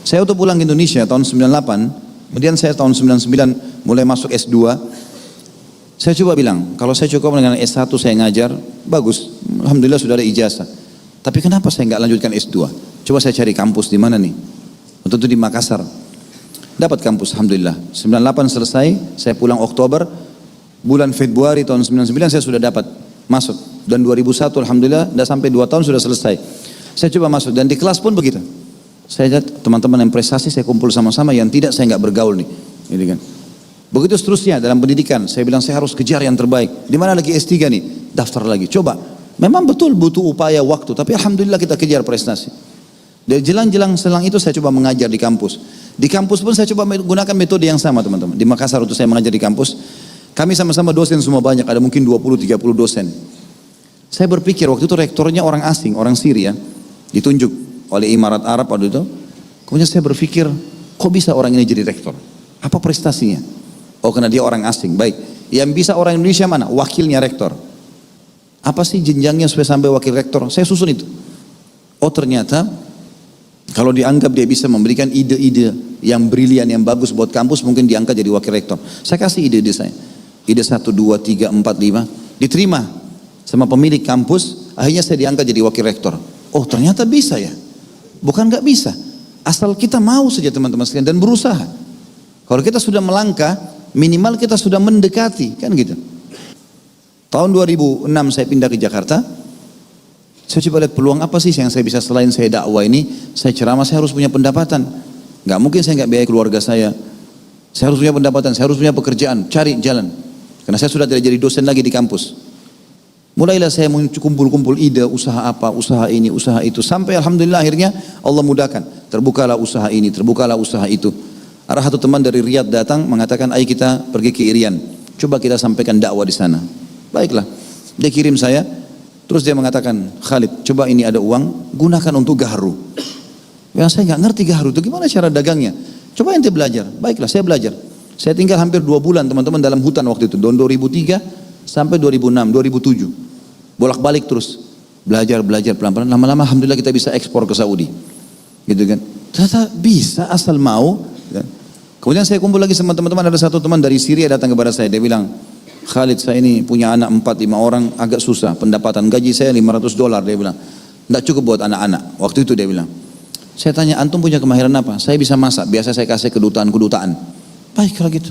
Saya waktu pulang ke Indonesia tahun 98, kemudian saya tahun 99 mulai masuk S2. Saya coba bilang, kalau saya cukup dengan S1 saya ngajar, bagus. Alhamdulillah sudah ada ijazah. Tapi kenapa saya nggak lanjutkan S2? Coba saya cari kampus di mana nih? Waktu itu di Makassar. Dapat kampus, Alhamdulillah. 98 selesai, saya pulang Oktober. Bulan Februari tahun 99 saya sudah dapat masuk. Dan 2001 Alhamdulillah, sudah sampai 2 tahun sudah selesai. Saya coba masuk dan di kelas pun begitu. Saya lihat teman-teman yang prestasi saya kumpul sama-sama, yang tidak saya nggak bergaul nih. Gitu kan. Begitu seterusnya dalam pendidikan, saya bilang saya harus kejar yang terbaik. Di mana lagi S3 nih? Daftar lagi. Coba. Memang betul butuh upaya waktu, tapi Alhamdulillah kita kejar prestasi. Dari jelang-jelang selang itu saya coba mengajar di kampus. Di kampus pun saya coba menggunakan metode yang sama teman-teman. Di Makassar itu saya mengajar di kampus. Kami sama-sama dosen semua banyak, ada mungkin 20-30 dosen. Saya berpikir waktu itu rektornya orang asing, orang Syria, ditunjuk oleh Imarat Arab waktu itu. Kemudian saya berpikir, kok bisa orang ini jadi rektor? Apa prestasinya? Oh, karena dia orang asing. Baik, yang bisa orang Indonesia mana? Wakilnya rektor. Apa sih jenjangnya supaya sampai wakil rektor? Saya susun itu. Oh, ternyata kalau dianggap dia bisa memberikan ide-ide yang brilian, yang bagus buat kampus, mungkin diangkat jadi wakil rektor. Saya kasih ide-ide saya. Ide 1, 2, 3, 4, 5. Diterima sama pemilik kampus, akhirnya saya diangkat jadi wakil rektor. Oh, ternyata bisa ya. Bukan nggak bisa. Asal kita mau saja teman-teman sekalian dan berusaha. Kalau kita sudah melangkah, minimal kita sudah mendekati, kan gitu. Tahun 2006 saya pindah ke Jakarta. Saya coba lihat peluang apa sih yang saya bisa selain saya dakwah ini, saya ceramah, saya harus punya pendapatan. Nggak mungkin saya nggak biayai keluarga saya. Saya harus punya pendapatan, saya harus punya pekerjaan, cari jalan. Karena saya sudah tidak jadi dosen lagi di kampus. Mulailah saya kumpul-kumpul ide, usaha apa, usaha ini, usaha itu. Sampai Alhamdulillah akhirnya Allah mudahkan. Terbukalah usaha ini, terbukalah usaha itu. Ada satu teman dari Riyadh datang mengatakan, ayo kita pergi ke Irian. Coba kita sampaikan dakwah di sana. Baiklah, dia kirim saya. Terus dia mengatakan, Khalid, coba ini ada uang, gunakan untuk gahru. Yang saya nggak ngerti gahru itu gimana cara dagangnya. Coba ente belajar. Baiklah, saya belajar. Saya tinggal hampir 2 bulan teman-teman dalam hutan waktu itu. Tahun 2003 sampai 2006, 2007. Bolak-balik terus. Belajar pelan-pelan. Lama-lama Alhamdulillah kita bisa ekspor ke Saudi. Gitu kan. Ternyata bisa asal mau. Kan? Kemudian saya kumpul lagi sama teman-teman. Ada satu teman dari Syria datang kepada saya. Dia bilang, Khalid, saya ini punya anak 4-5 orang, agak susah. Pendapatan gaji saya $500. Dia bilang, tidak cukup buat anak-anak. Waktu itu dia bilang. Saya tanya, antum punya kemahiran apa? Saya bisa masak. Biasa saya kasih kedutaan-kedutaan. Baik kalau gitu.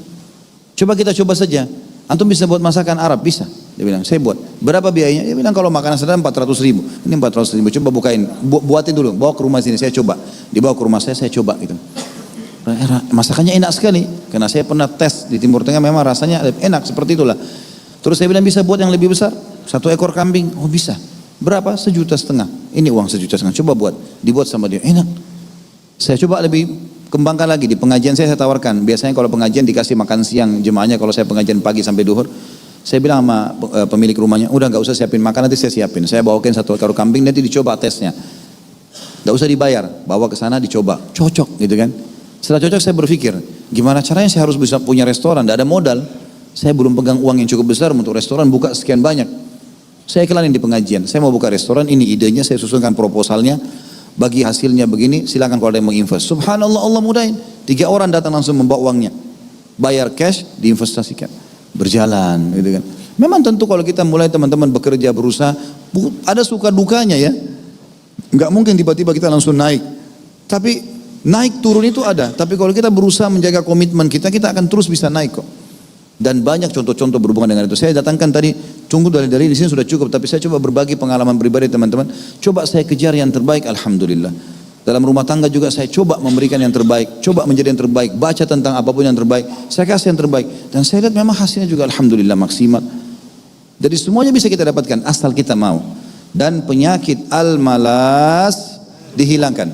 Coba kita coba saja. Antum bisa buat masakan Arab? Bisa. Dia bilang, saya buat. Berapa biayanya? Dia bilang, kalau makanan sederhana 400.000. Ini 400.000. Coba bukain. Buatin dulu. Bawa ke rumah sini. Saya coba. Dibawa ke rumah saya coba gitu. Masakannya enak sekali. Karena saya pernah tes di Timur Tengah, memang rasanya enak seperti itulah. Terus saya bilang, bisa buat yang lebih besar? 1 ekor kambing. Oh bisa. Berapa? 1,5 juta. Ini uang 1,5 juta. Coba buat. Dibuat sama dia. Enak. Saya coba lebih kembangkan lagi. Di pengajian saya tawarkan. Biasanya kalau pengajian dikasih makan siang jemaahnya. Kalau saya pengajian pagi sampai duhur. Saya bilang sama pemilik rumahnya, udah gak usah siapin makan, nanti saya siapin. Saya bawakan 1 ekor kambing, nanti dicoba tesnya. Gak usah dibayar. Bawa ke sana dicoba. Cocok gitu kan. Setelah cocok saya berpikir, gimana caranya saya harus bisa punya restoran. Tidak ada modal. Saya belum pegang uang yang cukup besar untuk restoran buka sekian banyak. Saya iklanin di pengajian. Saya mau buka restoran, ini idenya, saya susunkan proposalnya. Bagi hasilnya begini, silakan kalau ada yang mau invest. Subhanallah, Allah mudahin. 3 orang datang langsung membawa uangnya. Bayar cash, diinvestasikan. Berjalan gitu kan. Memang tentu kalau kita mulai teman-teman bekerja, berusaha, ada suka dukanya ya. Nggak mungkin tiba-tiba kita langsung naik. Tapi naik turun itu ada. Tapi kalau kita berusaha menjaga komitmen kita, kita akan terus bisa naik kok. Dan banyak contoh-contoh berhubungan dengan itu. Saya datangkan tadi, tunggu dari di sini sudah cukup. Tapi saya coba berbagi pengalaman pribadi teman-teman. Coba saya kejar yang terbaik, Alhamdulillah. Dalam rumah tangga juga saya coba memberikan yang terbaik. Coba menjadi yang terbaik. Baca tentang apapun yang terbaik. Saya kasih yang terbaik. Dan saya lihat memang hasilnya juga Alhamdulillah maksimal. Jadi semuanya bisa kita dapatkan asal kita mau. Dan penyakit al-malas dihilangkan.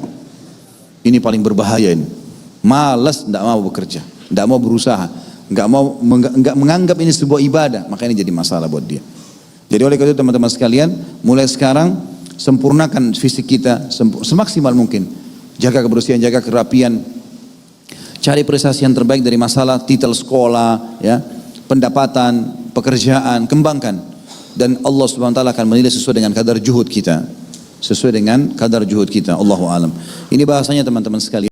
Ini paling berbahaya ini. Malas, tidak mau bekerja. Tidak mau berusaha. Nggak menganggap ini sebuah ibadah, maka ini jadi masalah buat dia. Jadi oleh karena itu teman-teman sekalian, mulai sekarang sempurnakan fisik kita semaksimal mungkin. Jaga kebersihan, jaga kerapian. Cari prestasi yang terbaik dari masalah titel sekolah, ya, pendapatan, pekerjaan, kembangkan. Dan Allah Subhanahu wa taala akan menilai sesuai dengan kadar juhud kita. Sesuai dengan kadar juhud kita. Allahu a'lam. Ini bahasanya teman-teman sekalian.